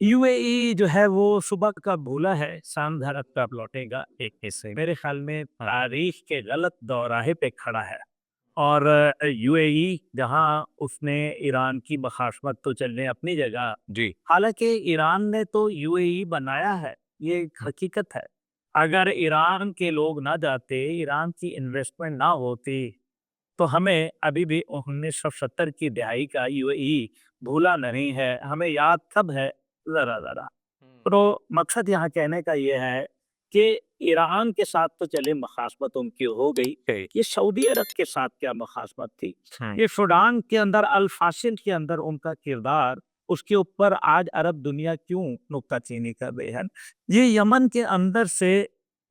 UAE जो है वो सुबह का भूला है, शाम धरत कब लौटेगा एक हिस्से मेरे ख्याल में तारीख के गलत दौराहे पे खड़ा है। और यूएई जहाँ उसने ईरान की मखासमत तो चलने अपनी जगह, जी। हालांकि ईरान ने तो यूएई बनाया है, ये एक हुँ, हकीकत है। अगर ईरान के लोग ना जाते, ईरान की इन्वेस्टमेंट ना होती, तो हमें अभी भी 1970 की दहाई का यूएई भूला नहीं है, हमें याद सब है जरा जरा। हुँ। तो मकसद यहाँ कहने का ये है कि ईरान के साथ तो चले मखासमत उनकी हो गई, सही। ये सऊदी अरब के साथ क्या मखासमत थी? हुँ। ये सूडान के अंदर अल फासिल के अंदर उनका किरदार, उसके ऊपर आज अरब दुनिया क्यों नुक्ताचीनी कर रही है? ये यमन के अंदर से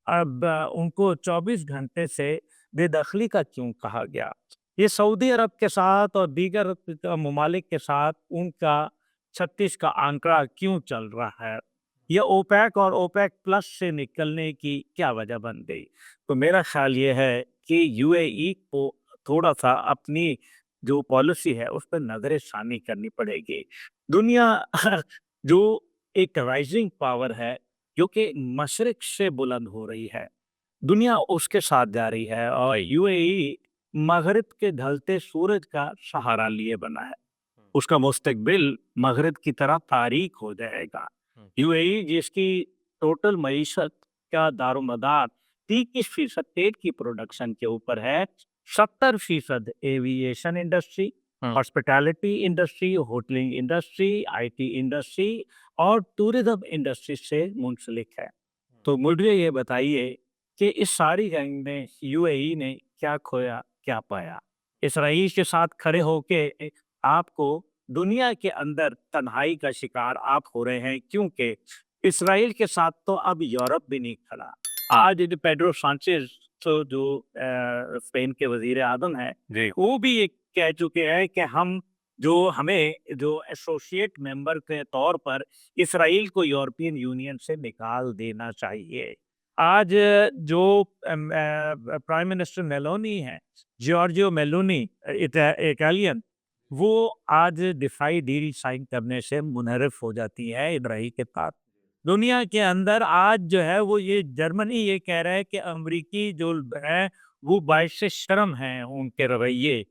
अब उनको 24 घंटे से बेदखली का क्यों कहा गया? ये सऊदी अरब के साथ और दीगर ममालिक के साथ उनका 36 का आंकड़ा क्यों चल रहा है? ये ओपेक और ओपेक प्लस से निकलने की क्या वजह बन गई? तो मेरा ख्याल ये है कि यूएई को थोड़ा-सा अपनी जो पॉलिसी है, उस पे नज़र-ए-षानी करनी पड़ेगी। दुनिया जो एक राइज़िंग पावर है, जो कि मशरिक से बुलंद हो रही है, दुनिया उसके साथ जा रही है और सही। यूएई मगरिब के ढलते सूरज का सहारा लिए बना है। हुँ, उसका मुस्तकबिल मगरिब की तरह तारीक हो जाएगा। हुँ, यूएई जिसकी टोटल मईशत का दारोमदार 30% तेल की प्रोडक्शन के ऊपर है, 70% aviation industry, hmm, hospitality industry, होटलिंग industry, IT industry और टूरिज्म इंडस्ट्री से मुंसलिक है। हुँ। तो मुझे ये बताइए कि इस सारी जंग में यूएई ने क्या खोया, क्या पाया? इसराइल के साथ खड़े होके आपको दुनिया के अंदर तन्हाई का शिकार आप हो रहे हैं, क्योंकि इसराइल के साथ तो अब यूरोप भी नहीं खड़ा। आज जो पेड्रो सांचेज़ तो जो स्पेन के वज़ीर आज़म हैं, जी। वो भी ये कह चुके हैं कि हमें जो एसोसिएट मेंबर के तौर पर इसराइल को यूरोपियन यूनियन से निकाल देना चाहिए। आज जो प्राइम मिनिस्टर मेलोनी हैं, जॉर्जियो मेलोनी इटालियन, वो आज डिफाई डील साइन करने से मुनहरफ हो जाती है इजराइल के साथ। दुनिया के अंदर आज जो है वो ये जर्मनी ये कह रहा है कि अमेरिकी जो है वो बाइश शर्म है उनके रवैये।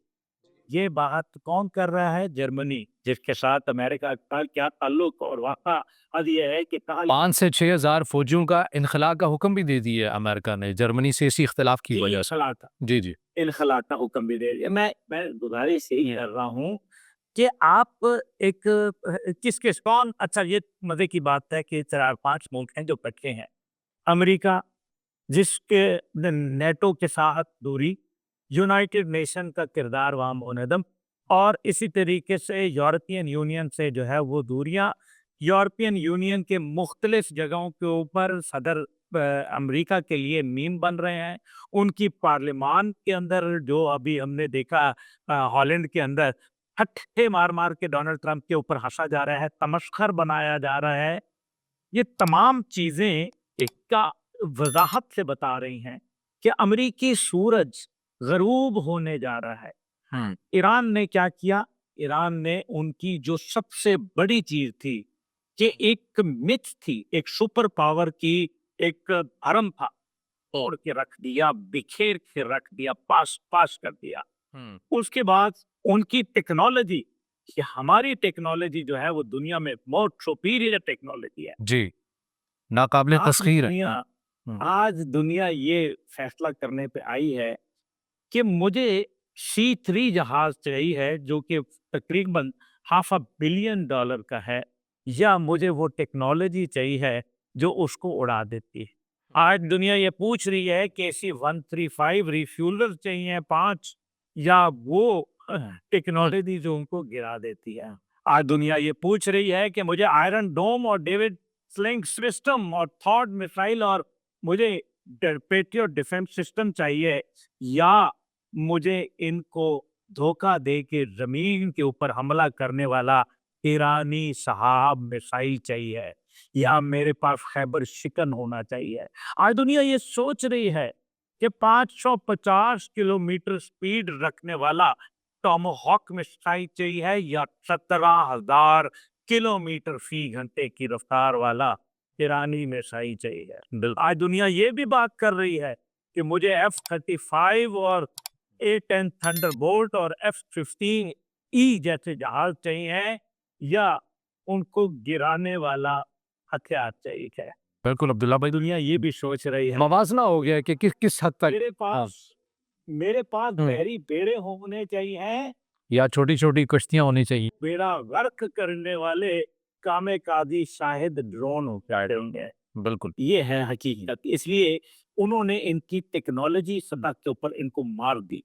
ये बात कौन कर रहा है? जर्मनी, जिसके साथ अमेरिका का क्या ताल्लुक और वाक़ा अब ये है कि कहा 5 से 6,000 फौजियों का इनख़ला का हुक्म भी दे दिया अमेरिका ने, जर्मनी से इसी इख्तिलाफ़ की जी, वजह से। इनख़ला था, जी, जी। इनख़ला का हुक्म भी दे दिया। मैं गुज़ारिश यही कर रहा हूँ कि आप एक किसके कौन अच्छा ये मज़े की बात है कि 4-5 मुल्क हैं जो इकट्ठे हैं। अमेरिका जिसके नेटो के साथ दूरी, यूनाइटेड नेशन का किरदार वहाँ मुनहदम और इसी तरीके से यूरोपियन यूनियन से जो है वो दूरियाँ, यूरोपियन यूनियन के मुख्तलिफ जगहों के ऊपर सदर अमेरिका के लिए मीम बन रहे हैं। उनकी पार्लियामान के अंदर जो अभी हमने देखा हॉलैंड के अंदर ठट्ठे मार-मार के डोनाल्ड ट्रंप के ऊपर हँसा जा रहा है, तमस्खर बनाया जा रहा है। ये तमाम चीज़ें का वज़ाहत से बता रही हैं कि अमरीकी सूरज ग़रूब होने जा रहा है। हुँ, ईरान ने क्या किया? ईरान ने उनकी जो सबसे बड़ी चीज़ थी, कि एक मिथ थी, एक सुपर पावर की एक भरम था, तोड़ के रख दिया, बिखेर के रख दिया, पास-पास कर दिया। हुँ। उसके बाद उनकी टेक्नोलॉजी, कि हमारी टेक्नोलॉजी जो है वो दुनिया में बहुत सुपीरियर टेक्नोलॉजी है। जी, नाक़ाबिले आज तस्ख़ीर है। दुनिया हुँ, आज दुनिया ये फैसला करने पे आई है कि मुझे सी 3 जहाज चाहिए है जो कि तकरीबन हाफ अ बिलियन डॉलर का है, या मुझे वो टेक्नोलॉजी चाहिए है जो उसको उड़ा देती है। हुँ, आज दुनिया ये पूछ रही है कि सी 135 रिफ्यूलर चाहिए 5, या वो टेक्नोलॉजी जो उनको गिरा देती है। आज दुनिया ये पूछ रही है कि मुझे आयरन डोम और डेविड स्लिंग सिस्टम और थॉड मिसाइल और मुझे पेट्रियट डिफेंस सिस्टम चाहिए, या मुझे इनको धोखा दे के जमीन के ऊपर हमला करने वाला ईरानी शहाब मिसाइल चाहिए, या मेरे पास खैबर शिकन होना चाहिए। आज दुनिया ये सोच रही है कि 550 किलोमीटर स्पीड रखने वाला टॉमहॉक मिसाइल चाहिए, या 17,000 किलोमीटर फी घंटे की रफ्तार वाला ईरानी मिसाइल चाहिए। आज दुनिया ये भी बात कर रही है कि मुझे F-35 और A-10 थंडरबोल्ट और F-15E जैसे जहाज चाहिए या उनको गिराने वाला हथियार चाहिए। बिल्कुल अब्दुल्ला भाई, दुनिया ये भी सोच रही है। मवाजना हो गया कि किस हद तक मेरे पास हम्म। बहरी बेड़े होने चाहिए, या छोटी-छोटी कश्तियाँ होनी चाहिए। बेड़ा गर्क करने वाले कामेकाजी शाहिद ड्रोन होंगे। बिल्कुल। ये है हकीकत। इसलिए उन्होंने इनकी टेक्नोलॉजी सतह के ऊपर इनको मार दी।